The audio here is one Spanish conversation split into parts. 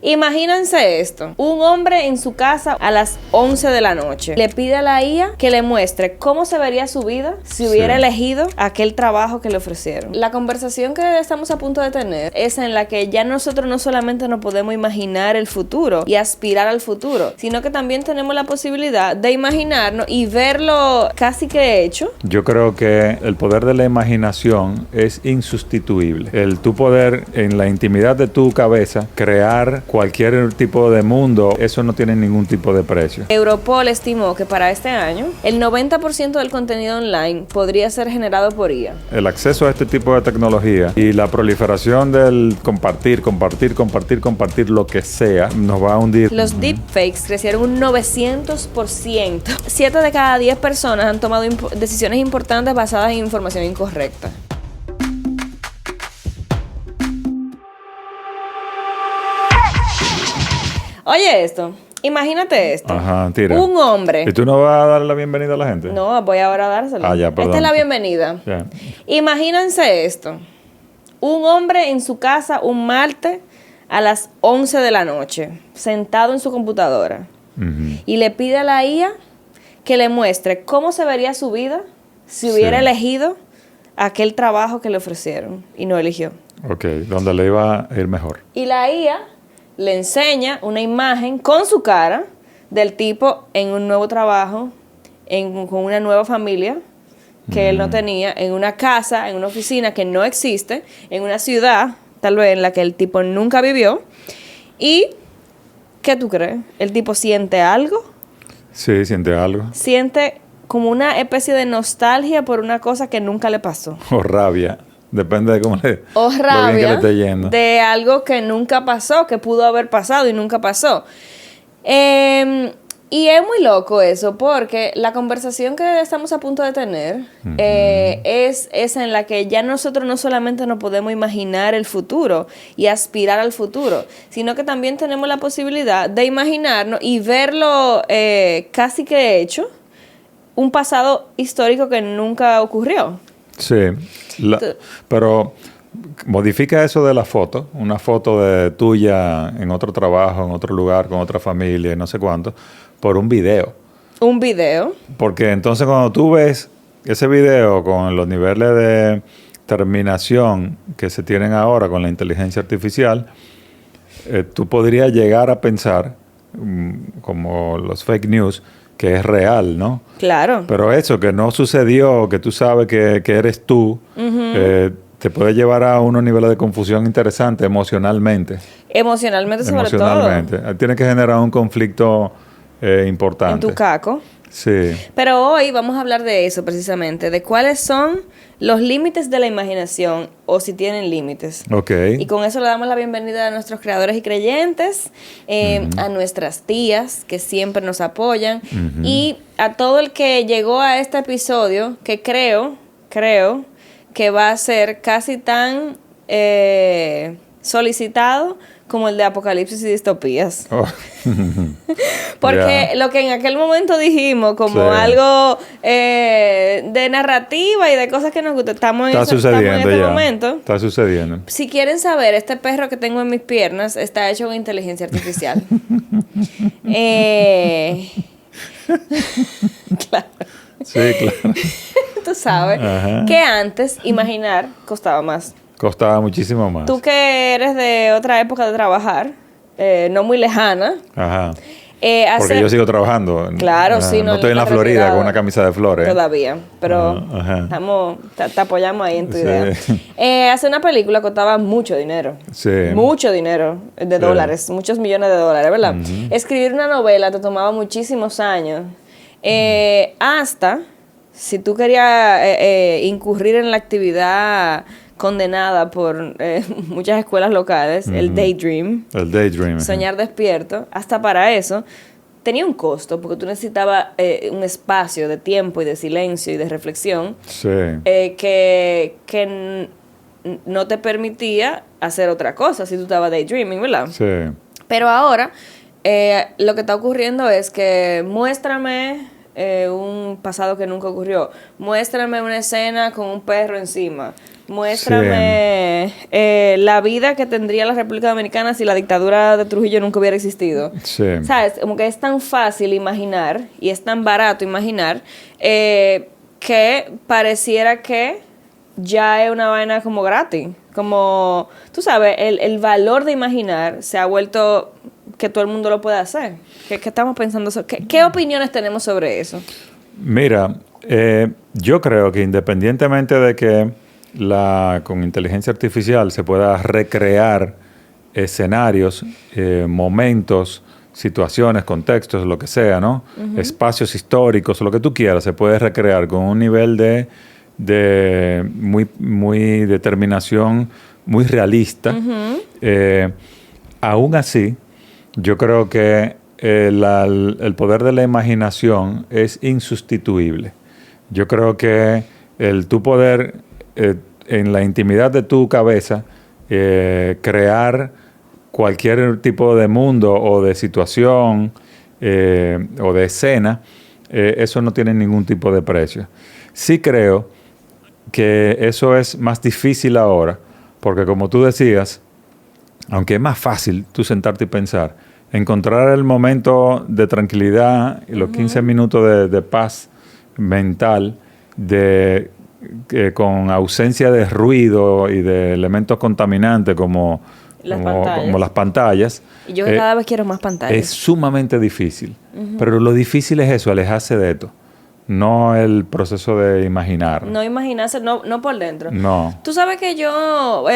Imagínense esto. Un hombre en su casa a las 11 de la noche le pide a la IA que le muestre cómo se vería su vida si hubiera elegido aquel trabajo que le ofrecieron. La conversación que estamos a punto de tener es en la que ya nosotros no solamente nos podemos imaginar el futuro y aspirar al futuro, sino que también tenemos la posibilidad de imaginarnos y verlo casi que hecho. Yo creo que el poder de la imaginación es insustituible. El tu poder en la intimidad de tu cabeza crear cualquier tipo de mundo, eso no tiene ningún tipo de precio. Europol estimó que para este año el 90% del contenido online podría ser generado por IA. El acceso a este tipo de tecnología y la proliferación del compartir lo que sea nos va a hundir. Los deepfakes crecieron un 900%. 7 de cada 10 personas han tomado decisiones importantes basadas en información incorrecta. Oye esto, imagínate esto. Ajá, tira. Un hombre. ¿Y tú no vas a darle la bienvenida a la gente? No, voy ahora a dársela. Ah, ya, perdón. Esta es la bienvenida. Ya. Imagínense esto. Un hombre en su casa un martes a las 11 de la noche, sentado en su computadora, y le pide a la IA que le muestre cómo se vería su vida si hubiera elegido aquel trabajo que le ofrecieron y no eligió. Ok, donde le iba a ir mejor. Y la IA le enseña una imagen con su cara del tipo en un nuevo trabajo, con una nueva familia que él no tenía, en una casa, en una oficina que no existe, en una ciudad, tal vez en la que el tipo nunca vivió. ¿Y qué tú crees? ¿El tipo siente algo? Sí, siente algo. Siente como una especie de nostalgia por una cosa que nunca le pasó. O rabia. Depende de cómo le... O rabia lo bien que le esté yendo. de algo que nunca pasó, que pudo haber pasado y nunca pasó. Y es muy loco eso, porque la conversación que estamos a punto de tener es esa en la que ya nosotros no solamente nos podemos imaginar el futuro y aspirar al futuro, sino que también tenemos la posibilidad de imaginarnos y verlo casi que hecho, un pasado histórico que nunca ocurrió. Sí, pero modifica eso de la foto, una foto de tuya en otro trabajo, en otro lugar, con otra familia y no sé cuánto, por un video. Un video. Porque entonces cuando tú ves ese video con los niveles de terminación que se tienen ahora con la inteligencia artificial, tú podrías llegar a pensar, como los fake news, que es real, ¿no? Claro. Pero eso que no sucedió, que tú sabes que eres tú, te puede llevar a unos niveles de confusión interesantes emocionalmente. Emocionalmente sobre todo. Tiene que generar un conflicto importante. En tu caco. Sí. Pero hoy vamos a hablar de eso precisamente, de cuáles son los límites de la imaginación o si tienen límites. Ok. Y con eso le damos la bienvenida a nuestros creadores y creyentes, a nuestras tías que siempre nos apoyan y a todo el que llegó a este episodio que creo que va a ser casi tan solicitado como el de Apocalipsis y Distopías. Oh. Porque lo que en aquel momento dijimos como algo de narrativa y de cosas que nos gustan, estamos en este momento. Está sucediendo. Si quieren saber, este perro que tengo en mis piernas está hecho con inteligencia artificial. Claro. Sí, claro. Tú sabes que antes imaginar costaba más. Costaba muchísimo más. Tú que eres de otra época de trabajar, no muy lejana. Ajá. Porque yo sigo trabajando. Claro, sí. No estoy en la Florida con una camisa de flores. Todavía, pero te apoyamos ahí en tu idea. Hacer una película costaba mucho dinero. Sí. Mucho dinero de dólares, muchos millones de dólares, ¿verdad? Escribir una novela te tomaba muchísimos años. Hasta, si tú querías incurrir en la actividad condenada por muchas escuelas locales, el daydream. El daydream. Soñar despierto. Hasta para eso tenía un costo, porque tú necesitabas un espacio de tiempo y de silencio y de reflexión que no te permitía hacer otra cosa si tú estabas daydreaming, ¿verdad? Sí. Pero ahora lo que está ocurriendo es que muéstrame un pasado que nunca ocurrió. Muéstrame una escena con un perro encima. Muéstrame la vida que tendría la República Dominicana si la dictadura de Trujillo nunca hubiera existido. Sí. ¿Sabes? Como que es tan fácil imaginar y es tan barato imaginar que pareciera que ya es una vaina como gratis. Como, tú sabes, el valor de imaginar se ha vuelto que todo el mundo lo puede hacer. ¿Qué estamos pensando sobre? ¿Qué opiniones tenemos sobre eso? Mira, yo creo que independientemente de que con inteligencia artificial se pueda recrear escenarios, momentos, situaciones, contextos, lo que sea, ¿no? Uh-huh. Espacios históricos, lo que tú quieras, se puede recrear con un nivel de muy determinación, muy realista. Uh-huh. Aún así, yo creo que el poder de la imaginación es insustituible. Yo creo que el tu poder en la intimidad de tu cabeza crear cualquier tipo de mundo o de situación o de escena, eso no tiene ningún tipo de precio. Sí creo que eso es más difícil ahora, porque como tú decías, aunque es más fácil tú sentarte y pensar, encontrar el momento de tranquilidad y los 15 minutos de paz mental, con ausencia de ruido y de elementos contaminantes como las pantallas. Y yo cada vez quiero más pantallas. Es sumamente difícil. Pero lo difícil es eso, alejarse de esto. No el proceso de imaginar. No imaginarse, no por dentro. No. Tú sabes que yo,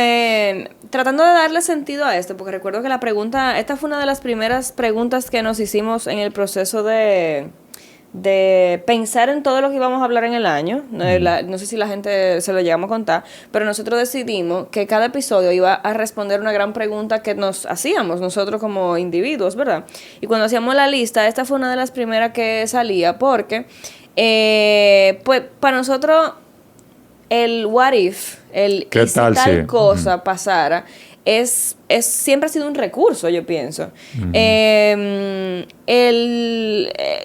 tratando de darle sentido a esto, porque recuerdo que esta fue una de las primeras preguntas que nos hicimos en el proceso de pensar en todo lo que íbamos a hablar en el año. No sé si la gente se lo llegamos a contar, pero nosotros decidimos que cada episodio iba a responder una gran pregunta que nos hacíamos nosotros como individuos, ¿verdad? Y cuando hacíamos la lista, esta fue una de las primeras que salía porque... pues para nosotros el what if, el y si tal cosa pasara, siempre ha sido un recurso, yo pienso.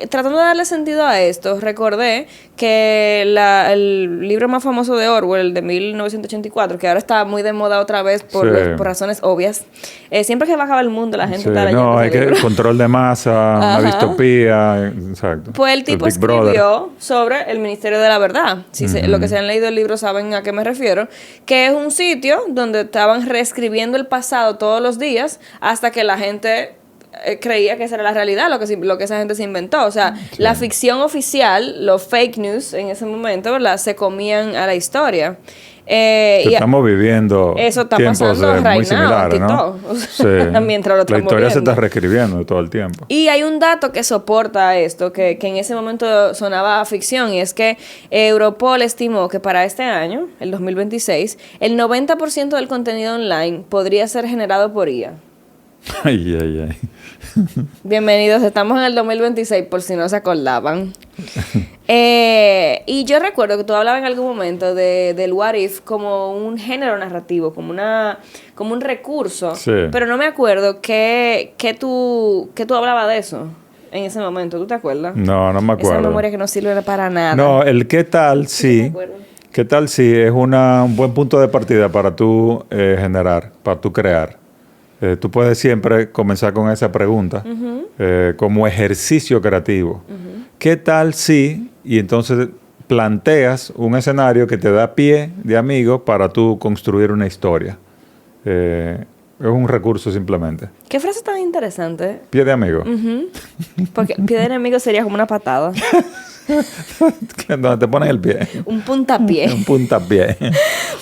Tratando de darle sentido a esto, recordé que el libro más famoso de Orwell, de 1984, que ahora está muy de moda otra vez por razones obvias. Siempre que va a acabar el mundo, la gente está leyendo. No, hay que control de masa, una distopía. Exacto. Pues el tipo escribió sobre el Ministerio de la Verdad. Lo que se han leído el libro saben a qué me refiero. Que es un sitio donde estaban reescribiendo el pasado todos los días hasta que la gente creía que esa era la realidad, lo que esa gente se inventó. O sea, la ficción oficial, los fake news en ese momento, ¿verdad?, se comían a la historia. Estamos viviendo eso está tiempos muy similares, ¿no? Sí. Mientras lo estamos la historia viendo. se está reescribiendo todo el tiempo. Y hay un dato que soporta esto, que en ese momento sonaba a ficción, y es que Europol estimó que para este año, el 2026, el 90% del contenido online podría ser generado por IA. Ay. Bienvenidos, estamos en el 2026 por si no se acordaban. Y yo recuerdo que tú hablabas en algún momento del what if como un género narrativo, como un recurso, pero no me acuerdo que tú hablabas de eso en ese momento. ¿Tú te acuerdas? No me acuerdo. Esa memoria que no sirve para nada. No, el qué tal sí. ¿Qué tal sí es un buen punto de partida para tú generar, para tú crear? Tú puedes siempre comenzar con esa pregunta como ejercicio creativo. ¿Qué tal si? Y entonces planteas un escenario que te da pie de amigo para tú construir una historia. Es un recurso simplemente. ¿Qué frase tan interesante? Pie de amigo. Porque pie de enemigo sería como una patada. Donde te ponen el pie. Un puntapié. Un puntapié.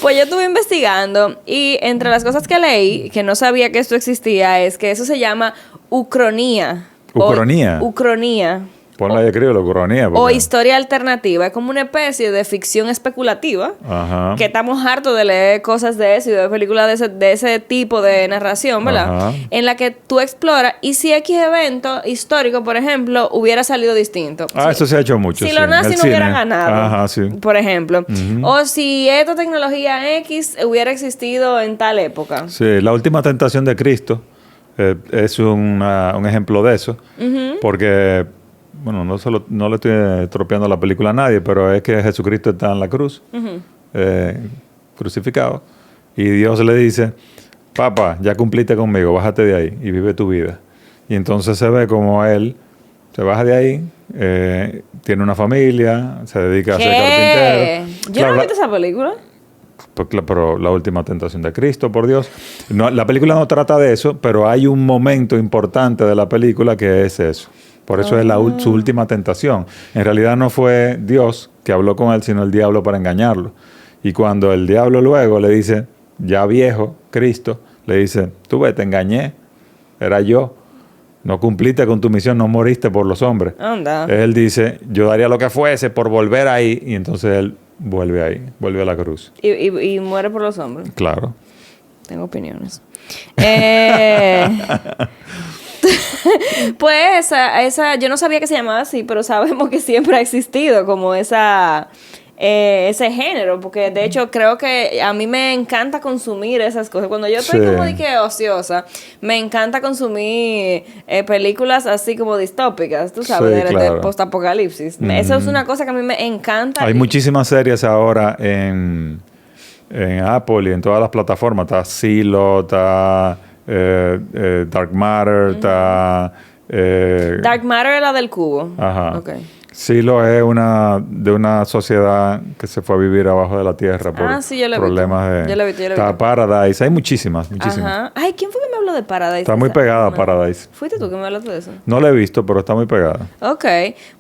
Pues yo estuve investigando y entre las cosas que leí, que no sabía que esto existía, es que eso se llama ucronía. Ucronía. Ponla y escríbelo, ucronía. O historia alternativa. Es como una especie de ficción especulativa. Ajá. Que estamos hartos de leer cosas de eso y de ver películas de ese tipo de narración, ¿verdad? Ajá. En la que tú exploras y si X evento histórico, por ejemplo, hubiera salido distinto. Eso se ha hecho mucho. Si los nazis no hubieran ganado, ajá, sí, por ejemplo. O si esta tecnología X hubiera existido en tal época. Sí, la última tentación de Cristo es un ejemplo de eso. Porque... Bueno, no le estoy tropeando la película a nadie, pero es que Jesucristo está en la cruz. crucificado, y Dios le dice, papá, ya cumpliste conmigo, bájate de ahí y vive tu vida. Y entonces se ve como él se baja de ahí, tiene una familia, se dedica a ser carpintero. Yo no he visto esa película. Pero la última tentación de Cristo, por Dios. No, la película no trata de eso, pero hay un momento importante de la película que es eso. Por eso es su última tentación. En realidad no fue Dios que habló con él, sino el diablo para engañarlo. Y cuando el diablo luego le dice, ya viejo, Cristo, le dice, tú ves, te engañé, era yo. No cumpliste con tu misión, no moriste por los hombres. Anda. Él dice, yo daría lo que fuese por volver ahí. Y entonces él vuelve ahí, vuelve a la cruz. Y muere por los hombres. Claro. Tengo opiniones. Pues esa, yo no sabía que se llamaba así, pero sabemos que siempre ha existido como ese género, porque de hecho creo que a mí me encanta consumir esas cosas. Cuando yo estoy como de que ociosa, me encanta consumir películas así como distópicas, tú sabes, de post-apocalipsis. Eso es una cosa que a mí me encanta. Hay muchísimas series ahora en Apple y en todas las plataformas. Está Silo, está Dark Matter, está... Dark Matter es la del cubo. Ajá. Okay. Silo es de una sociedad que se fue a vivir abajo de la tierra por problemas de... Yo lo he visto. Está Paradise. Hay muchísimas. Ajá. Ay, ¿quién fue que me habló de Paradise? Está muy pegada a Paradise. ¿Fuiste tú que me hablaste de eso? No la he visto, pero está muy pegada. Ok.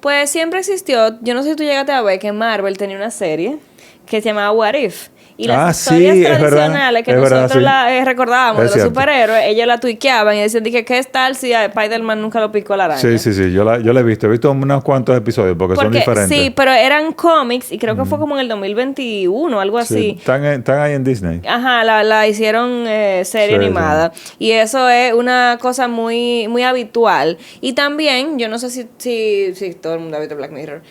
Pues siempre existió... Yo no sé si tú llegaste a ver que Marvel tenía una serie que se llamaba What If. Y las historias tradicionales que nosotros recordábamos de los superhéroes, ellos la tuiqueaban y decían, dije, ¿qué tal si a Spider-Man nunca lo picó la araña? Sí, yo la he visto. He visto unos cuantos episodios porque son diferentes. Sí, pero eran cómics y creo que fue como en el 2021, algo así. Están ahí en Disney. Ajá, la hicieron serie animada. Sí. Y eso es una cosa muy, muy habitual. Y también, yo no sé si todo el mundo ha visto Black Mirror.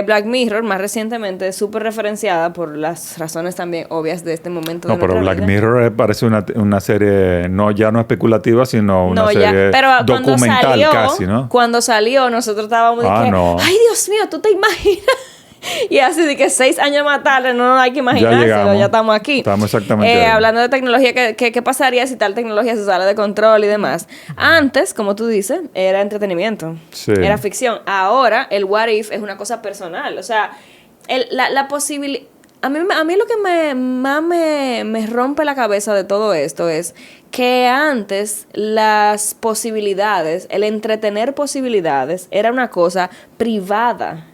Black Mirror, más recientemente, es súper referenciada por las razones también obvias de este momento de pero Black vida. Mirror parece una serie ya no especulativa, sino una serie documental casi, ¿no? Cuando salió, nosotros estábamos diciendo, ay, Dios mío, ¿tú te imaginas? Y así de que 6 años más tarde, no hay que imaginárselo, ya estamos aquí. Estamos exactamente hablando de tecnología, ¿qué pasaría si tal tecnología se sale de control y demás? Antes, como tú dices, era entretenimiento, era ficción. Ahora, el what if es una cosa personal. O sea, la posibilidad... A mí lo que más me rompe la cabeza de todo esto es que antes las posibilidades, el entretener posibilidades, era una cosa privada.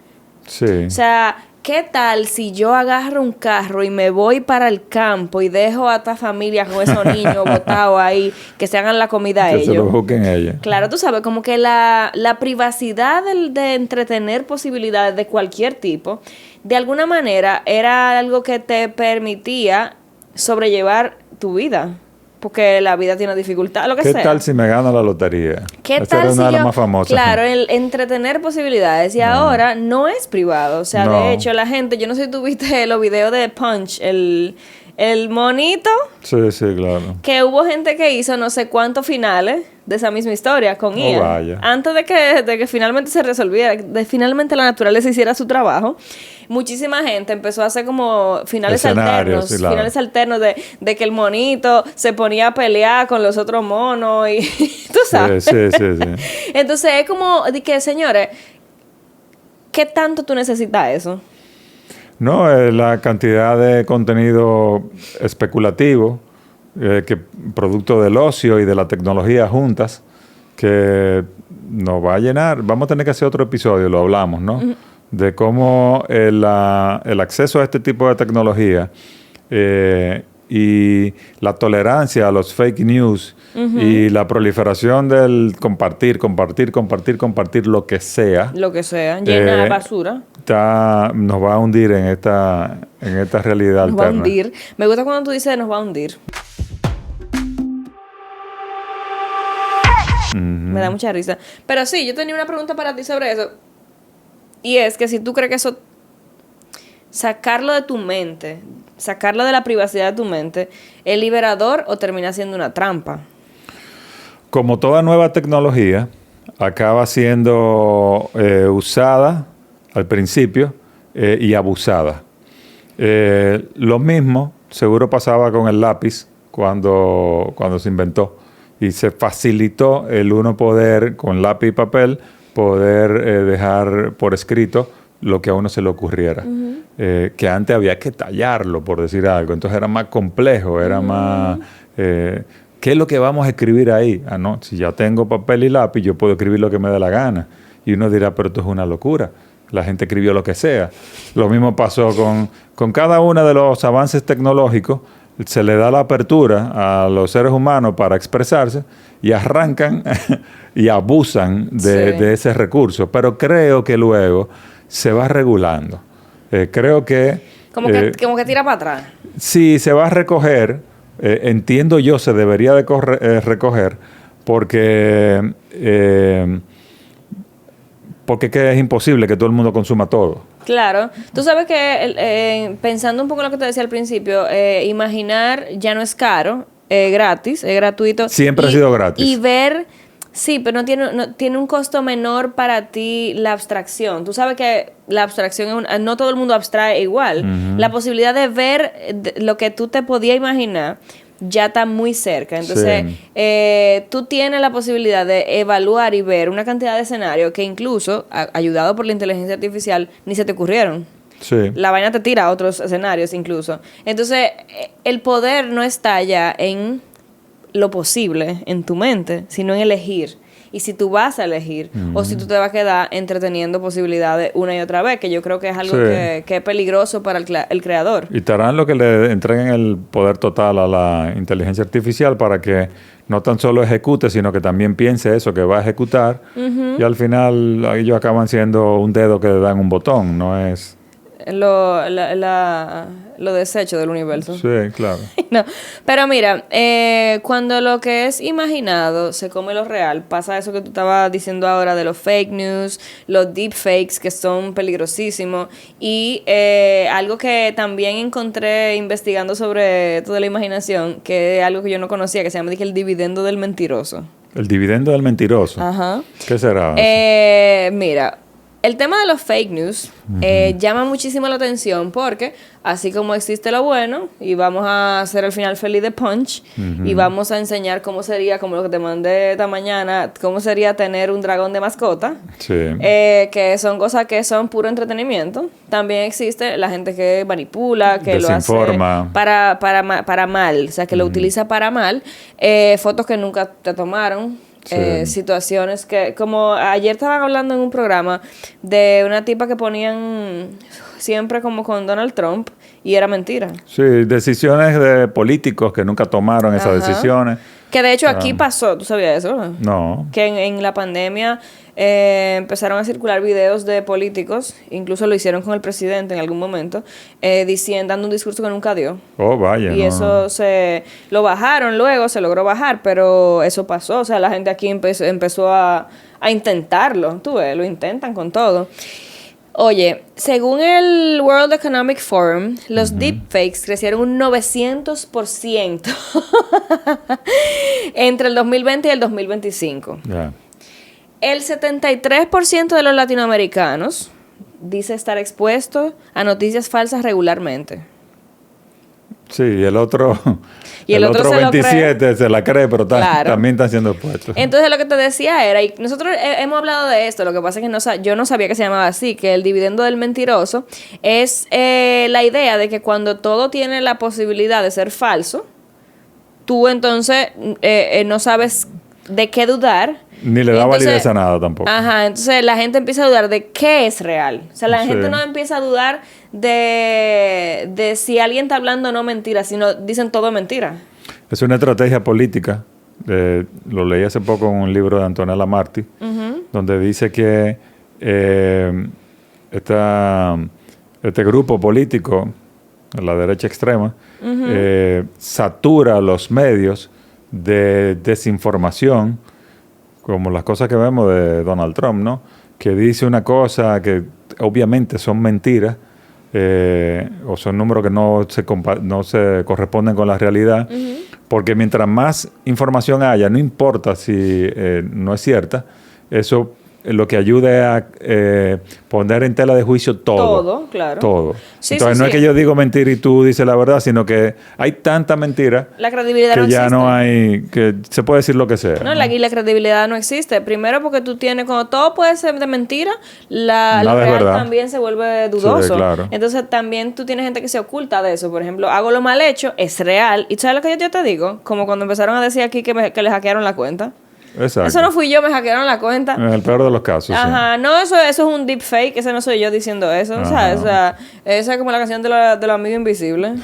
Sí. O sea, ¿qué tal si yo agarro un carro y me voy para el campo y dejo a esta familia con esos niños botados ahí, que se hagan la comida a ellos? Que se lo busquen ellos. Claro, tú sabes, como que la privacidad de entretener posibilidades de cualquier tipo, de alguna manera, era algo que te permitía sobrellevar tu vida. Porque la vida tiene dificultad, lo que sea. ¿Qué tal si me gano la lotería? ¿Qué tal si yo, más famosa. Claro, el entretener posibilidades. Y ahora no es privado. O sea, de hecho, la gente... Yo no sé si tú viste los videos de Punch, el monito. Sí, claro. Que hubo gente que hizo no sé cuántos finales de esa misma historia con IA. Vaya. Antes de que finalmente se resolviera, de finalmente la naturaleza hiciera su trabajo, muchísima gente empezó a hacer como finales alternos. Sí, claro. Finales alternos de que el monito se ponía a pelear con los otros monos y tú sabes. Sí. Entonces es como de que, señores, ¿qué tanto tú necesitas eso? No, la cantidad de contenido especulativo, que producto del ocio y de la tecnología juntas, que nos va a llenar. Vamos a tener que hacer otro episodio, lo hablamos, ¿no? Uh-huh. De cómo el acceso a este tipo de tecnología y la tolerancia a los fake news y la proliferación del compartir lo que sea. Lo que sea, llena de basura. Nos va a hundir en esta realidad alterna. Nos va a hundir. Me gusta cuando tú dices nos va a hundir. Me da mucha risa. Pero sí, yo tenía una pregunta para ti sobre eso. Y es que si tú crees que eso... Sacarlo de tu mente, sacarlo de la privacidad de tu mente, ¿es liberador o termina siendo una trampa? Como toda nueva tecnología, acaba siendo usada al principio y abusada. Lo mismo seguro pasaba con el lápiz cuando se inventó. Y se facilitó el uno poder, con lápiz y papel, poder dejar por escrito lo que a uno se le ocurriera. Que antes había que tallarlo, por decir algo. Entonces era más complejo, era más... ¿qué es lo que vamos a escribir ahí? Ah, no, si ya tengo papel y lápiz, yo puedo escribir lo que me dé la gana. Y uno dirá, pero esto es una locura. La gente escribió lo que sea. Lo mismo pasó con cada uno de los avances tecnológicos. Se le da la apertura a los seres humanos para expresarse y arrancan y abusan de ese recurso. Pero creo que luego se va regulando. Creo que... Como que tira para atrás. Sí, se va a recoger. Entiendo yo, se debería de recoger porque es imposible que todo el mundo consuma todo. Claro. Tú sabes que, pensando un poco en lo que te decía al principio, imaginar ya no es caro, es gratis, es gratuito. Siempre ha sido gratis. Y ver, sí, pero no tiene un costo menor para ti la abstracción. Tú sabes que la abstracción, no todo el mundo abstrae igual. La posibilidad de ver lo que tú te podías imaginar ya está muy cerca. Entonces, tú tienes la posibilidad de evaluar y ver una cantidad de escenarios que incluso, ayudado por la inteligencia artificial, ni se te ocurrieron. Sí. La vaina te tira a otros escenarios incluso. Entonces, el poder no está ya en lo posible en tu mente, sino en elegir. Y si tú vas a elegir o si tú te vas a quedar entreteniendo posibilidades una y otra vez, que yo creo que es algo que es peligroso para el creador. Y te harán lo que le entreguen el poder total a la inteligencia artificial para que no tan solo ejecute, sino que también piense eso que va a ejecutar. Y al final ellos acaban siendo un dedo que le dan un botón, no es... Lo desecho del universo. Sí, claro. No, pero mira, cuando lo que es imaginado se come lo real, pasa eso que tú estabas diciendo ahora de los fake news, los deepfakes que son peligrosísimos y algo que también encontré investigando sobre toda la imaginación, que es algo que yo no conocía, que se llama el dividendo del mentiroso. El dividendo del mentiroso. Ajá. ¿Qué será? Mira, el tema de los fake news llama muchísimo la atención porque así como existe lo bueno y vamos a hacer el final feliz de Punch y vamos a enseñar cómo sería, como lo que te mandé esta mañana, cómo sería tener un dragón de mascota, que son cosas que son puro entretenimiento. También existe la gente que manipula, que lo hace para mal, o sea, que lo utiliza para mal, fotos que nunca te tomaron. Situaciones que, como ayer estaban hablando en un programa de una tipa que ponían siempre como con Donald Trump y era mentira. Sí, decisiones de políticos que nunca tomaron esas decisiones. Que de hecho aquí pasó, ¿tú sabías eso? No. Que en la pandemia empezaron a circular videos de políticos, incluso lo hicieron con el presidente en algún momento, dando un discurso que nunca dio. Oh, vaya. Y eso lo bajaron luego, se logró bajar, pero eso pasó. O sea, la gente aquí empezó a intentarlo. Tú ves, lo intentan con todo. Oye, según el World Economic Forum, los deepfakes crecieron un 900% entre el 2020 y el 2025. Yeah. El 73% de los latinoamericanos dice estar expuesto a noticias falsas regularmente. Sí, y el otro 27 se la cree, pero también están siendo expuestos. Entonces lo que te decía era, y nosotros hemos hablado de esto, lo que pasa es que yo no sabía que se llamaba así, que el dividendo del mentiroso es la idea de que cuando todo tiene la posibilidad de ser falso, tú entonces no sabes de qué dudar. Ni le da validez a nada tampoco. Ajá, entonces la gente empieza a dudar de qué es real. O sea, la gente no empieza a dudar de si alguien está hablando o no mentira, sino dicen todo mentira. Es una estrategia política. Lo leí hace poco en un libro de Antonella Marti, donde dice que este grupo político, la derecha extrema, satura los medios de desinformación, como las cosas que vemos de Donald Trump, ¿no? Que dice una cosa que obviamente son mentiras, o son números que no se corresponden con la realidad, porque mientras más información haya, no importa si no es cierta, eso lo que ayude a poner en tela de juicio todo. Todo, claro. Todo. Sí, Entonces, sí, no sí. es que yo digo mentira y tú dices la verdad, sino que hay tanta mentira La credibilidad que no ya existe. no hay, que se puede decir lo que sea. No, y la credibilidad no existe. Primero porque tú tienes, cuando todo puede ser de mentira, lo Nada es real verdad. también se vuelve dudoso. Sí, claro. Entonces también tú tienes gente que se oculta de eso. Por ejemplo, hago lo mal hecho, es real. ¿Y tú sabes lo que yo te digo? Como cuando empezaron a decir aquí que le hackearon la cuenta. Exacto. Eso no fui yo, me hackearon la cuenta. En el peor de los casos. Ajá, no, eso es un deepfake, ese no soy yo diciendo eso, Ajá. ¿sabes? O sea, esa es como la canción de los amigos invisibles.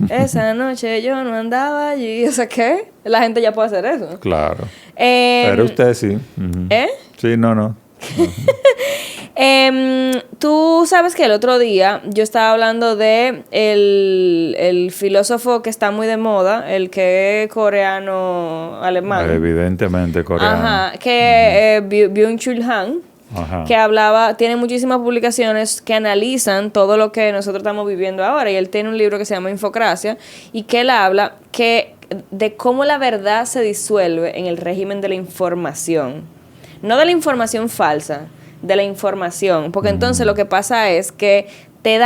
Esa noche yo no andaba allí, o sea, ¿qué? La gente ya puede hacer eso. Sí. Claro. Em, Pero usted sí. Ujú. ¿Eh? Sí, no. Tú sabes que el otro día yo estaba hablando de el filósofo que está muy de moda, el que es coreano-alemán. Evidentemente coreano. Ajá, que Byung-Chul Han. Ajá. Que tiene muchísimas publicaciones que analizan todo lo que nosotros estamos viviendo ahora. Y él tiene un libro que se llama Infocracia y que él habla de cómo la verdad se disuelve en el régimen de la información. No de la información falsa, de la información. Porque entonces lo que pasa es que te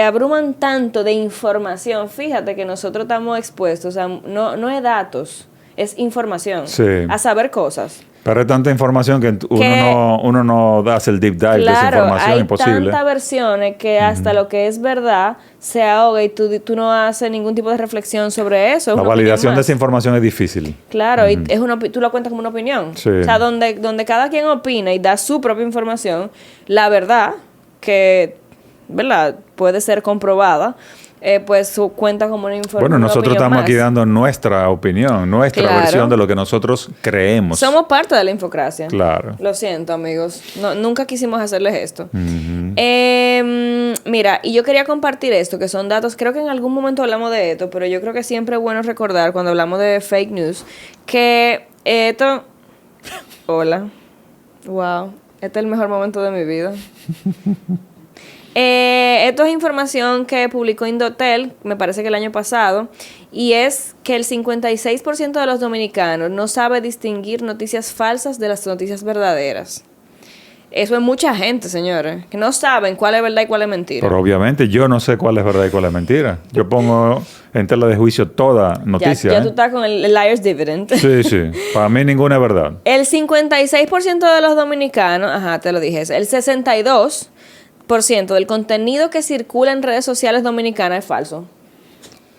abruman tanto de información. Fíjate que nosotros estamos expuestos a, no es datos, es información. Sí. A saber cosas. Pero hay tanta información que uno no hace el deep dive de esa información, hay imposible. tantas versiones que hasta lo que es verdad se ahoga y tú no haces ningún tipo de reflexión sobre eso. Es La una validación opinión de más. esa información es difícil. Claro, y tú lo cuentas como una opinión. Sí. O sea, donde cada quien opina y da su propia información, la verdad, que ¿verdad? Puede ser comprobada, pues cuenta como una información. Bueno, nosotros estamos aquí dando nuestra opinión, nuestra Claro. versión de lo que nosotros creemos. Somos parte de la infocracia. Claro. Lo siento, amigos. Nunca quisimos hacerles esto. Ujú. Mira, y yo quería compartir esto, que son datos, creo que en algún momento hablamos de esto, pero yo creo que siempre es bueno recordar cuando hablamos de fake news, que esto... Hola. Wow. Este es el mejor momento de mi vida. Esto es información que publicó Indotel, me parece que el año pasado, y es que el 56% de los dominicanos no sabe distinguir noticias falsas de las noticias verdaderas. Eso es mucha gente, señores, que no saben cuál es verdad y cuál es mentira. Pero obviamente yo no sé cuál es verdad y cuál es mentira. Yo pongo en tela de juicio toda noticia. Ya tú estás con el liar's dividend. Sí, sí. Para mí ninguna es verdad. El 56% de los dominicanos, ajá, te lo dije, el 62% del contenido que circula en redes sociales dominicanas es falso.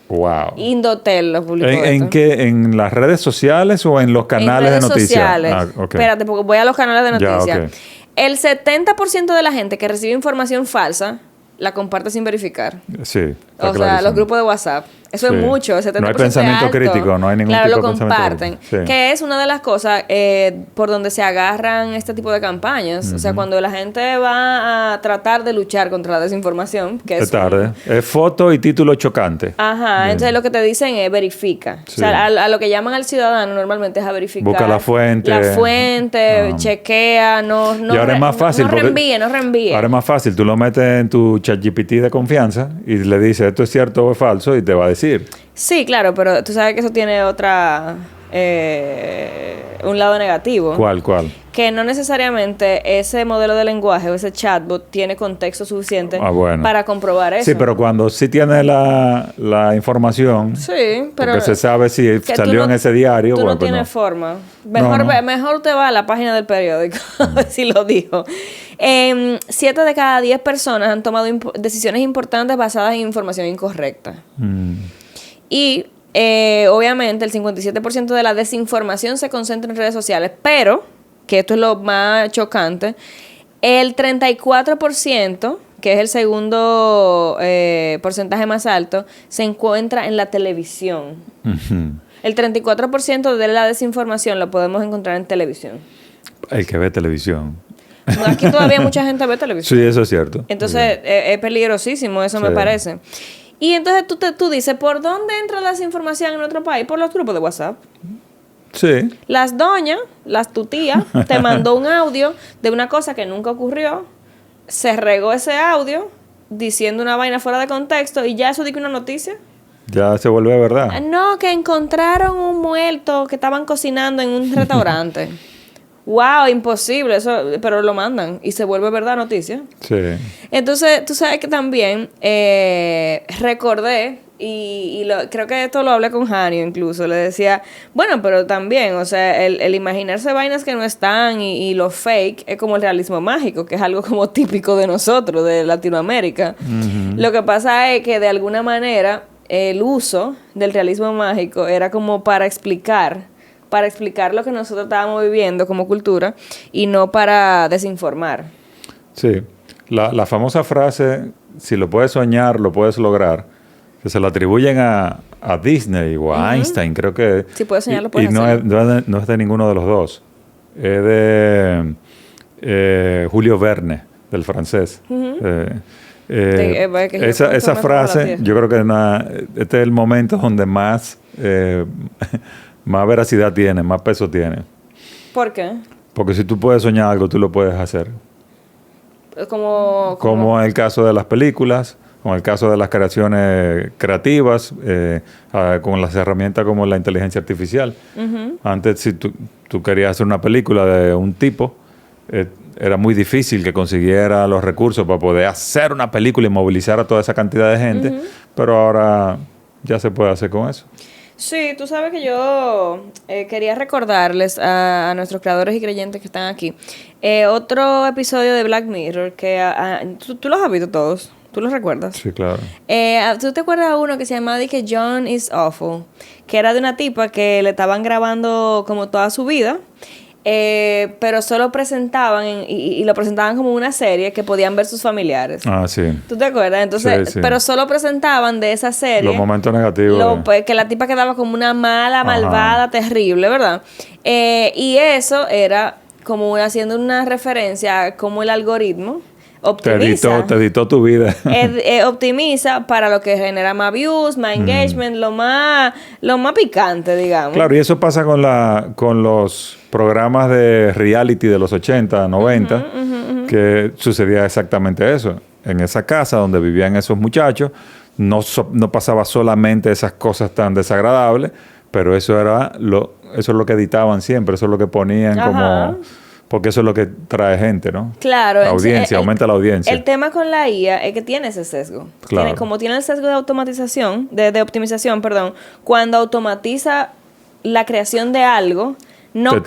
Wow. Indotel lo publicó. ¿En esto. qué? ¿En las redes sociales o en los canales en de redes noticias? sociales. Ah, ok. Espérate, porque voy a los canales de Ya, noticias. ok. El 70% de la gente que recibe información falsa la comparte sin verificar. Sí. Está O sea, clarísimo. los grupos de WhatsApp. Eso Sí. es mucho, el 70% No hay pensamiento es alto. crítico, no hay ningún claro, tipo lo de pensamiento comparten. crítico. Sí. Que es una de las cosas por donde se agarran este tipo de campañas. O sea, cuando la gente va a tratar de luchar contra la desinformación, que Es tarde. Es foto y título chocante. Ajá, Bien. entonces lo que te dicen es verifica. Sí. O sea, a lo que llaman al ciudadano normalmente es a verificar. Busca la fuente. Chequea, no Y ahora es más fácil. No porque reenvíe. Ahora es más fácil. Tú lo metes en tu ChatGPT de confianza y le dices esto es cierto o es falso y te va a decir. Sí, claro, pero tú sabes que eso tiene un lado negativo. ¿Cuál? Que no necesariamente ese modelo de lenguaje o ese chatbot tiene contexto suficiente Bueno. para comprobar eso. Sí, pero cuando sí tiene la información, Sí, pero porque se sabe si que tú salió no- en ese diario. Tú bueno, no pues tienes forma. Mejor, No. mejor te va a la página del periódico, a ver si lo dijo. 7 de cada 10 personas han tomado decisiones importantes basadas en información incorrecta. Y obviamente el 57% de la desinformación se concentra en redes sociales, pero, que esto es lo más chocante, el 34%, que es el segundo porcentaje más alto, se encuentra en la televisión. Ujú. El 34% de la desinformación lo podemos encontrar en televisión. El que ve televisión. Aquí todavía mucha gente ve televisión. Sí, eso es cierto. Entonces es peligrosísimo, eso me Sí. parece. Y entonces tú dices, ¿por dónde entra la desinformación en nuestro país? Por los grupos de WhatsApp. Sí. Las doñas, tu tía, te mandó un audio de una cosa que nunca ocurrió, se regó ese audio diciendo una vaina fuera de contexto y ya eso dice una noticia. Ya se vuelve verdad. No, que encontraron un muerto que estaban cocinando en un restaurante. wow, imposible, eso, pero lo mandan y se vuelve verdad noticia. Sí. Entonces, tú sabes que también recordé, creo que esto lo hablé con Janio incluso, le decía, bueno, pero también, o sea, el imaginarse vainas que no están y lo fake es como el realismo mágico, que es algo como típico de nosotros, de Latinoamérica. Ujú. Lo que pasa es que de alguna manera el uso del realismo mágico era como para explicar lo que nosotros estábamos viviendo como cultura y no para desinformar. Sí. La famosa frase, si lo puedes soñar, lo puedes lograr, que se lo atribuyen a Disney o a Einstein, creo que... Si puedes soñar, lo puedes no hacer. no es de ninguno de los dos. Es de Julio Verne, del francés. Esa frase, yo creo que este es el momento donde más, más veracidad tiene, más peso tiene. ¿Por qué? Porque si tú puedes soñar algo, tú lo puedes hacer. Como en el caso de las películas, como en el caso de las creaciones creativas, con las herramientas como la inteligencia artificial. Antes, si tú querías hacer una película de un tipo, era muy difícil que consiguiera los recursos para poder hacer una película y movilizar a toda esa cantidad de gente, pero ahora ya se puede hacer con eso. Sí, tú sabes que yo quería recordarles a nuestros creadores y creyentes que están aquí otro episodio de Black Mirror que ¿tú los has visto todos? ¿Tú los recuerdas? Sí, claro. ¿Tú te acuerdas de uno que se llamaba que John is Awful? Que era de una tipa que le estaban grabando como toda su vida, pero solo presentaban y lo presentaban como una serie que podían ver sus familiares. Ah, sí. ¿Tú te acuerdas? Entonces, Sí. pero solo presentaban de esa serie Los momentos negativos. que la tipa quedaba como una mala, malvada, terrible, ¿verdad? Y eso era como haciendo una referencia a cómo el algoritmo optimiza. Te editó tu vida. Optimiza para lo que genera más views, más engagement, lo más picante, digamos. Claro, y eso pasa con los programas de reality de los 80, 90, que sucedía exactamente eso. En esa casa donde vivían esos muchachos, no pasaba solamente esas cosas tan desagradables, pero eso es lo que editaban siempre, eso es lo que ponían como... Porque eso es lo que trae gente, ¿no? Claro. La audiencia, aumenta la audiencia. El tema con la IA es que tiene ese sesgo. Claro. Como tiene el sesgo de automatización, de optimización, perdón, cuando automatiza la creación de algo, no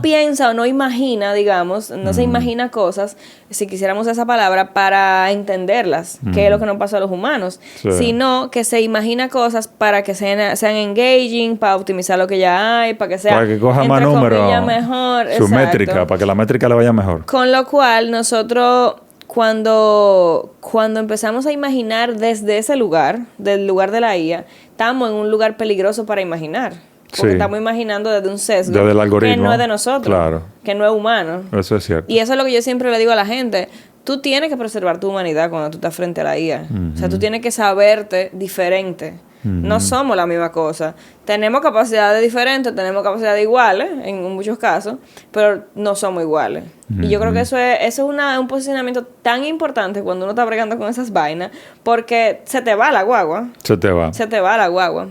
piensa o no imagina, digamos, no se imagina cosas, si quisiéramos esa palabra, para entenderlas, que es lo que nos pasa a los humanos, sino que se imagina cosas para que sean engaging, para optimizar lo que ya hay, para que coja más números, mejor. Su métrica, para que la métrica le vaya mejor. Con lo cual, nosotros, cuando empezamos a imaginar desde ese lugar, del lugar de la IA, estamos en un lugar peligroso para imaginar. Porque estamos imaginando desde un sesgo desde el algoritmo, que no es de nosotros, claro, que no es humano. Eso es cierto. Y eso es lo que yo siempre le digo a la gente. Tú tienes que preservar tu humanidad cuando tú estás frente a la IA. O sea, tú tienes que saberte diferente. No somos la misma cosa. Tenemos capacidades diferentes, tenemos capacidades iguales, en muchos casos, pero no somos iguales. Y yo creo que eso es un posicionamiento tan importante cuando uno está bregando con esas vainas, porque se te va la guagua. Se te va la guagua.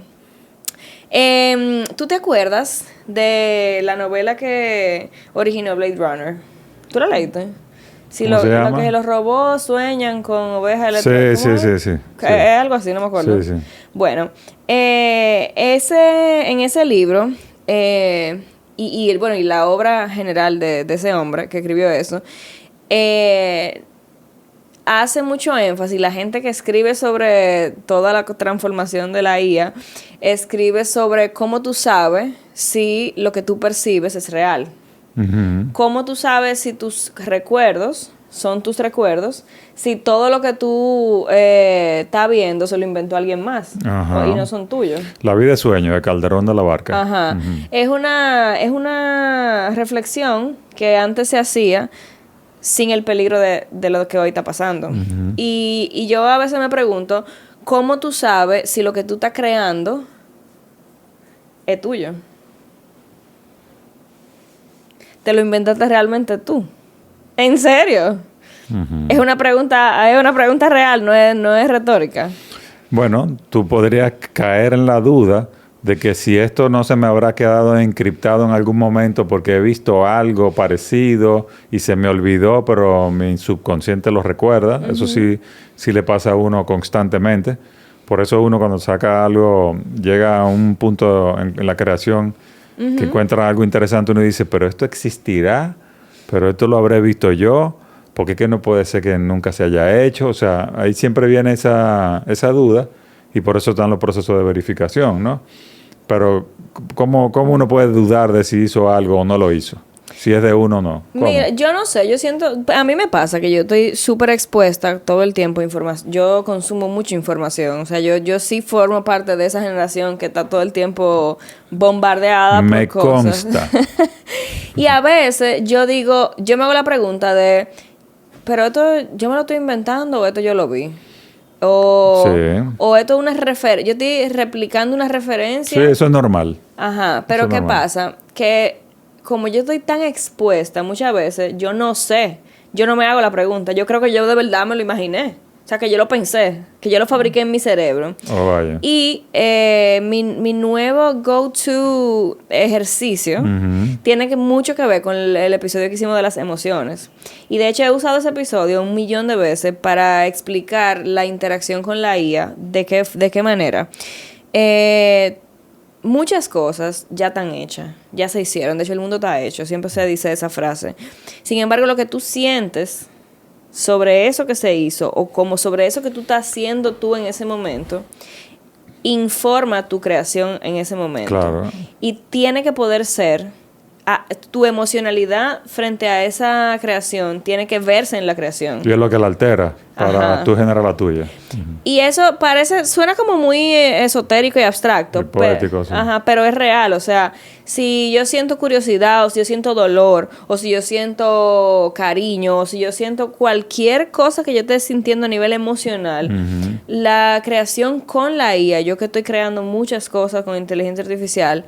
¿Tú te acuerdas de la novela que originó Blade Runner? ¿Tú la leíste? Sí, lo que los robots sueñan con ovejas eléctricas. Sí. Es algo así, no me acuerdo. Sí. Bueno, en ese libro, y la obra general de ese hombre que escribió eso, hace mucho énfasis. La gente que escribe sobre toda la transformación de la IA escribe sobre cómo tú sabes si lo que tú percibes es real. Cómo tú sabes si tus recuerdos son tus recuerdos, si todo lo que tú estás viendo se lo inventó alguien más y no son tuyos. La vida es sueño, de Calderón de la Barca. Es una reflexión que antes se hacía sin el peligro de lo que hoy está pasando. Y yo a veces me pregunto, ¿cómo tú sabes si lo que tú estás creando es tuyo? ¿Te lo inventaste realmente tú? ¿En serio? Es una pregunta real, no es retórica. Bueno, tú podrías caer en la duda de que si esto no se me habrá quedado encriptado en algún momento porque he visto algo parecido y se me olvidó, pero mi subconsciente lo recuerda. Eso sí, sí le pasa a uno constantemente. Por eso uno cuando saca algo, llega a un punto en la creación que encuentra algo interesante, uno dice, pero esto existirá, pero esto lo habré visto yo, porque es que no puede ser que nunca se haya hecho. O sea, ahí siempre viene esa duda y por eso están los procesos de verificación, ¿no? Pero ¿cómo uno puede dudar de si hizo algo o no lo hizo? Si es de uno o no. ¿Cómo? Mira, yo no sé, yo siento, a mí me pasa que yo estoy súper expuesta todo el tiempo a información. Yo consumo mucha información, o sea, yo sí formo parte de esa generación que está todo el tiempo bombardeada Me por cosas. consta. Y a veces yo digo, yo me hago la pregunta de, pero esto yo me lo estoy inventando o esto yo lo vi. O esto es una referencia. Yo estoy replicando una referencia. Sí, eso es normal. Ajá, pero Eso es ¿qué normal. pasa? Que como yo estoy tan expuesta muchas veces, yo no sé. Yo no me hago la pregunta. Yo creo que yo de verdad me lo imaginé. O sea, que yo lo pensé. Que yo lo fabriqué en mi cerebro. Oh, vaya. Y mi nuevo go-to ejercicio tiene mucho que ver con el episodio que hicimos de las emociones. Y de hecho he usado ese episodio 1,000,000 de veces para explicar la interacción con la IA. ¿De qué manera? Muchas cosas ya están hechas, ya se hicieron. De hecho, el mundo está hecho. Siempre se dice esa frase. Sin embargo, lo que tú sientes sobre eso que se hizo o como sobre eso que tú estás haciendo tú en ese momento informa tu creación en ese momento. Claro. Y tiene que poder ser tu emocionalidad frente a esa creación tiene que verse en la creación. Y es lo que la altera para Ajá. tú generar la tuya. Y eso suena como muy esotérico y abstracto. Y poético, sí. Ajá, pero es real. O sea, si yo siento curiosidad, o si yo siento dolor, o si yo siento cariño, o si yo siento cualquier cosa que yo esté sintiendo a nivel emocional, la creación con la IA, yo que estoy creando muchas cosas con inteligencia artificial,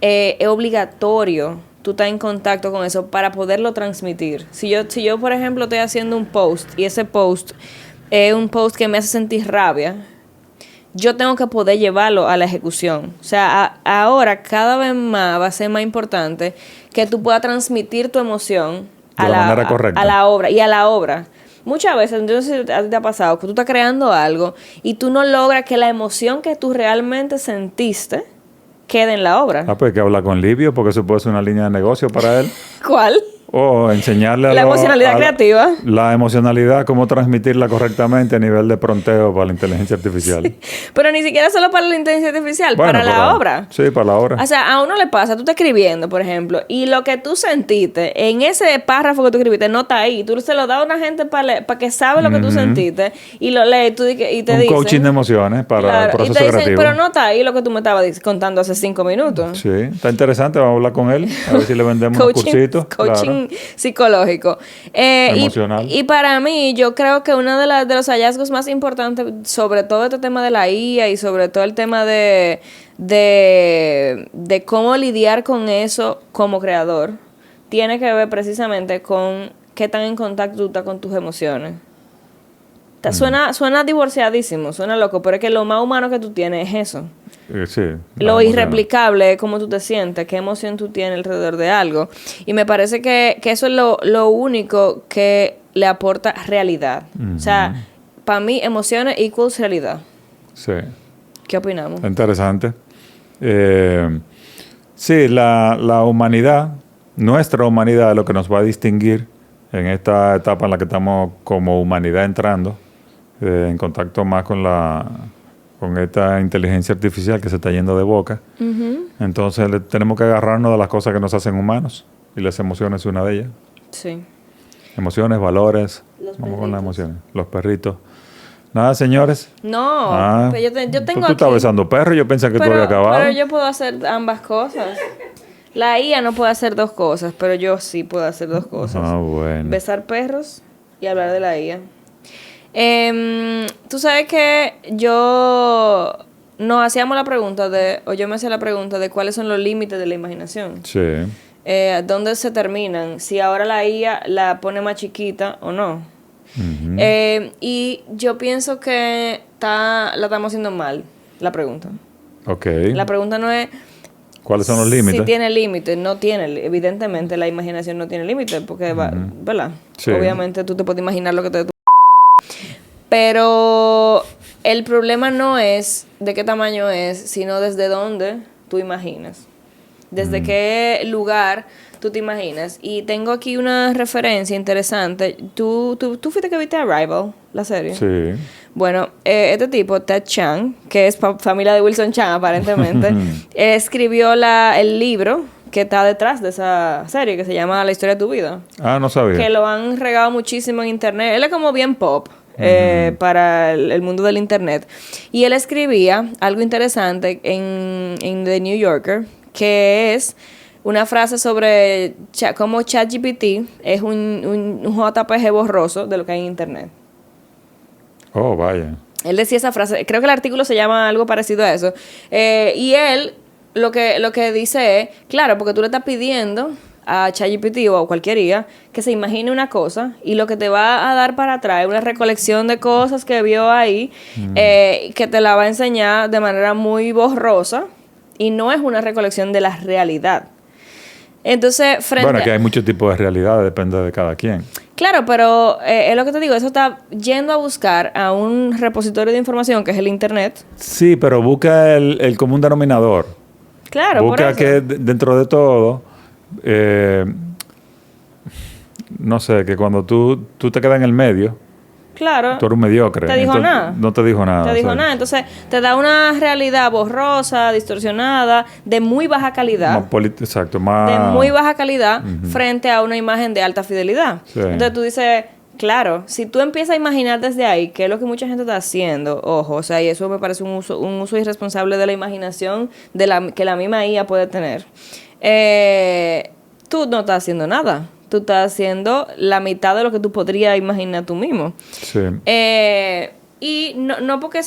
es obligatorio tú estás en contacto con eso para poderlo transmitir. Si yo, por ejemplo, estoy haciendo un post y ese post es un post que me hace sentir rabia, yo tengo que poder llevarlo a la ejecución. O sea, ahora cada vez más va a ser más importante que tú puedas transmitir tu emoción De la manera correcta. a la obra y a la obra. Muchas veces, entonces a ti te ha pasado que tú estás creando algo y tú no logras que la emoción que tú realmente sentiste quede en la obra. Ah, pues hay que hablar con Livio porque eso puede ser una línea de negocio para él. ¿Cuál? O enseñarle a La emocionalidad creativa. La emocionalidad, cómo transmitirla correctamente a nivel de pronteo para la inteligencia artificial. Pero ni siquiera solo para la inteligencia artificial, Bueno, para la obra. Sí, para la obra. O sea, a uno le pasa, tú estás escribiendo, por ejemplo, y lo que tú sentiste en ese párrafo que tú escribiste no está ahí. Tú se lo das a una gente para que sabe lo que tú sentiste y lo lees y te Un dicen... coaching de emociones para el Claro, proceso y te dicen, creativo. pero no está ahí lo que tú me estabas contando hace 5 minutos. Sí, está interesante. Vamos a hablar con él. A ver si le vendemos un cursito. Coaching psicológico. Emocional. Y para mí, yo creo que uno de los hallazgos más importantes, sobre todo este tema de la IA y sobre todo el tema de cómo lidiar con eso como creador, tiene que ver precisamente con qué tan en contacto tú estás con tus emociones. Suena divorciadísimo, suena loco, pero es que lo más humano que tú tienes es eso. Sí. Lo irreplicable es cómo tú te sientes, qué emoción tú tienes alrededor de algo. Y me parece que eso es lo único que le aporta realidad. O sea, para mí, emociones equals realidad. Sí. ¿Qué opinamos? Interesante. Sí, la humanidad, nuestra humanidad es lo que nos va a distinguir en esta etapa en la que estamos como humanidad entrando, en contacto más con esta inteligencia artificial que se está yendo de boca. Entonces tenemos que agarrarnos de las cosas que nos hacen humanos y las emociones es una de ellas. Sí. Emociones, valores. Los Vamos con perritos. las emociones. Los perritos. Nada, señores. No, pero yo tengo Tú estás aquí... besando perro, yo pensé que tú habías acabado. Pero yo puedo hacer ambas cosas. La IA no puede hacer 2 cosas, pero yo sí puedo hacer 2 cosas. Ah, bueno. Besar perros y hablar de la IA. Tú sabes que nos hacíamos la pregunta yo me hacía la pregunta de cuáles son los límites de la imaginación. Sí. ¿Dónde se terminan? Si ahora la IA la pone más chiquita o no. Ujú. Y yo pienso que la estamos haciendo mal, la pregunta. Ok. La pregunta no es ¿Cuáles son los límites? si tiene límites. No tiene. Evidentemente la imaginación no tiene límites porque, ¿verdad? Sí. Obviamente tú te puedes imaginar lo que te dé tu... Pero el problema no es de qué tamaño es, sino desde dónde tú imaginas. Desde qué lugar tú te imaginas. Y tengo aquí una referencia interesante. ¿Tú fuiste que viste Arrival, la serie? Sí. Bueno, este tipo, Ted Chiang, que es familia de Wilson Chang aparentemente, escribió el libro que está detrás de esa serie, que se llama La historia de tu vida. Ah, no sabía. Que lo han regado muchísimo en internet. Él es como bien pop para el mundo del internet. Y él escribía algo interesante en The New Yorker, que es una frase sobre cómo ChatGPT es un JPG borroso de lo que hay en internet. Oh, vaya. Él decía esa frase, creo que el artículo se llama algo parecido a eso. Y él lo que dice es, claro, porque tú le estás pidiendo a ChatGPT o a cualquier IA que se imagine una cosa y lo que te va a dar para atrás es una recolección de cosas que vio ahí que te la va a enseñar de manera muy borrosa y no es una recolección de la realidad. Entonces, Bueno, que hay muchos tipos de realidades, depende de cada quien. Claro, pero es lo que te digo, eso está yendo a buscar a un repositorio de información que es el Internet. Sí, pero busca el común denominador. Claro, busca por eso. que dentro de todo, no sé, que cuando tú te quedas en el medio, Claro. tú eres un mediocre. ¿Te dijo Entonces, nada? No te dijo nada. Te dijo o sea, nada. Entonces, te da una realidad borrosa, distorsionada, de muy baja calidad. Exacto, más... De muy baja calidad frente a una imagen de alta fidelidad. Sí. Entonces, tú dices... Claro, si tú empiezas a imaginar desde ahí qué es lo que mucha gente está haciendo, ojo, o sea, y eso me parece un uso irresponsable de la imaginación que la misma IA puede tener. Tú no estás haciendo nada. Tú estás haciendo la mitad de lo que tú podrías imaginar tú mismo. Sí. Y no porque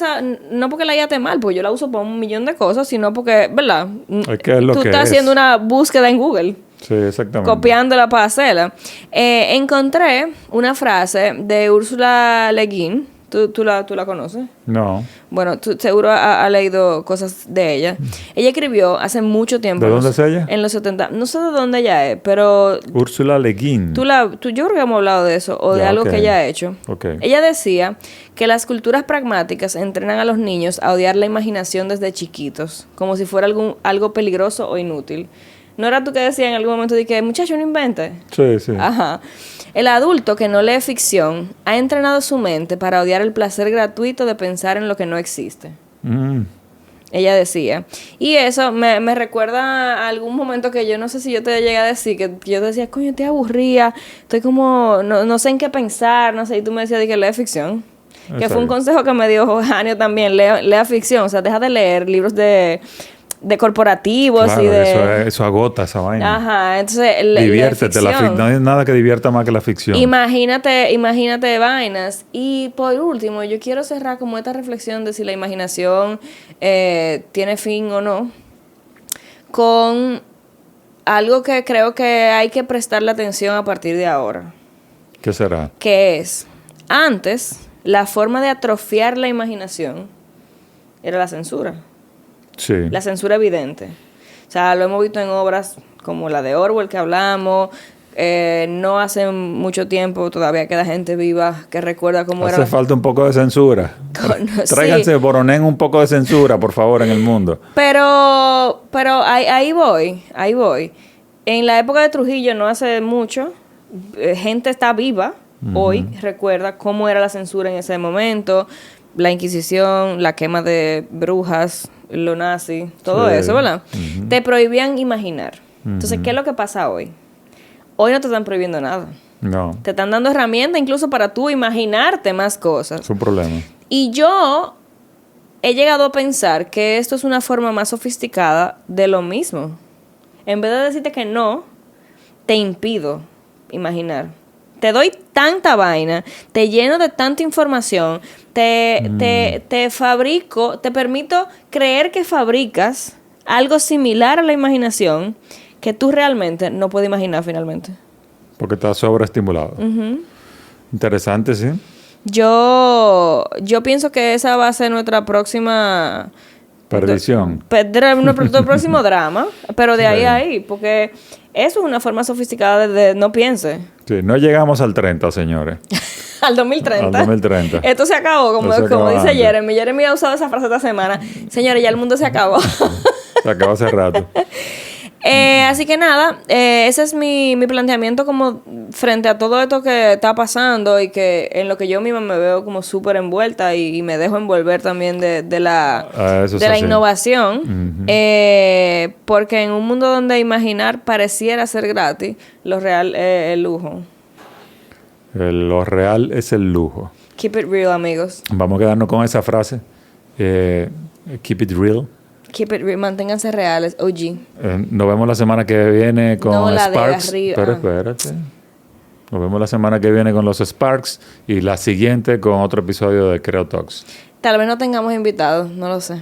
la IA esté mal, pues yo la uso para un millón de cosas, sino porque, ¿verdad? Es que es lo tú que estás es. haciendo una búsqueda en Google. Sí, exactamente. Copiándola para hacerla. Encontré una frase de Ursula Le Guin. ¿Tú la conoces? No. Bueno, tú seguro has leído cosas de ella. Ella escribió hace mucho tiempo. ¿De dónde es ella? En los 70. No sé de dónde ella es, pero... Úrsula Le Guin. yo creo que hemos hablado de eso, o de Ya, algo ok. que ella ha hecho. Ok. Ella decía que las culturas pragmáticas entrenan a los niños a odiar la imaginación desde chiquitos, como si fuera algo peligroso o inútil. ¿No era tú que decías en algún momento de que, muchacho, no invente? Sí, sí. Ajá. El adulto que no lee ficción ha entrenado su mente para odiar el placer gratuito de pensar en lo que no existe. Ella decía. Y eso me recuerda a algún momento que yo no sé si yo te llegué a decir, que yo te decía, coño, estoy aburrida, estoy como, no sé en qué pensar, no sé, y tú me decías de que lee ficción. Que fue un consejo que me dio Janio también, lea ficción, o sea, deja de leer libros de corporativos Claro, y de... eso agota esa vaina. Ajá, entonces... Diviértete. No hay nada que divierta más que la ficción. Imagínate vainas. Y por último, yo quiero cerrar como esta reflexión de si la imaginación tiene fin o no, con algo que creo que hay que prestarle atención a partir de ahora. ¿Qué será? Que es, antes, la forma de atrofiar la imaginación era la censura. Sí. La censura evidente. O sea, lo hemos visto en obras como la de Orwell que hablamos. No hace mucho tiempo todavía queda gente viva que recuerda cómo era. Hace falta un poco de censura. Tráiganse, Boronén, un poco de censura, por favor, en el mundo. Pero ahí voy. En la época de Trujillo, no hace mucho, gente está viva hoy, recuerda cómo era la censura en ese momento, la Inquisición, la quema de brujas, lo nazi, todo eso, ¿verdad? Te prohibían imaginar. Entonces, ¿qué es lo que pasa hoy? Hoy no te están prohibiendo nada. No. Te están dando herramientas incluso para tú imaginarte más cosas. Es un problema. Y yo he llegado a pensar que esto es una forma más sofisticada de lo mismo. En vez de decirte que no, te impido imaginar. Te doy tanta vaina, te lleno de tanta información, te fabrico, te permito creer que fabricas algo similar a la imaginación que tú realmente no puedes imaginar finalmente. Porque estás sobreestimulado. Interesante, sí. Yo pienso que esa va a ser nuestra próxima Perdición. Nuestro próximo drama, pero de ahí a ahí, porque eso es una forma sofisticada de no piense. Sí, no llegamos al 30, señores. Al 2030. Al 2030. Esto se acabó, como dice antes. Jeremy. Jeremy ha usado esa frase esta semana. Señores, ya el mundo se acabó. Se acabó hace rato. Así que nada, ese es mi planteamiento como frente a todo esto que está pasando y que en lo que yo misma me veo como súper envuelta y me dejo envolver también de la innovación. Porque en un mundo donde imaginar pareciera ser gratis, lo real es el lujo. Lo real es el lujo. Keep it real, amigos. Vamos a quedarnos con esa frase. Keep it real. Keep it real. Manténganse reales, OG. Nos vemos la semana que viene con Sparks. Pero arriba. espérate. Nos vemos la semana que viene con los Sparks y la siguiente con otro episodio de Creo Talks. Tal vez no tengamos invitados, no lo sé.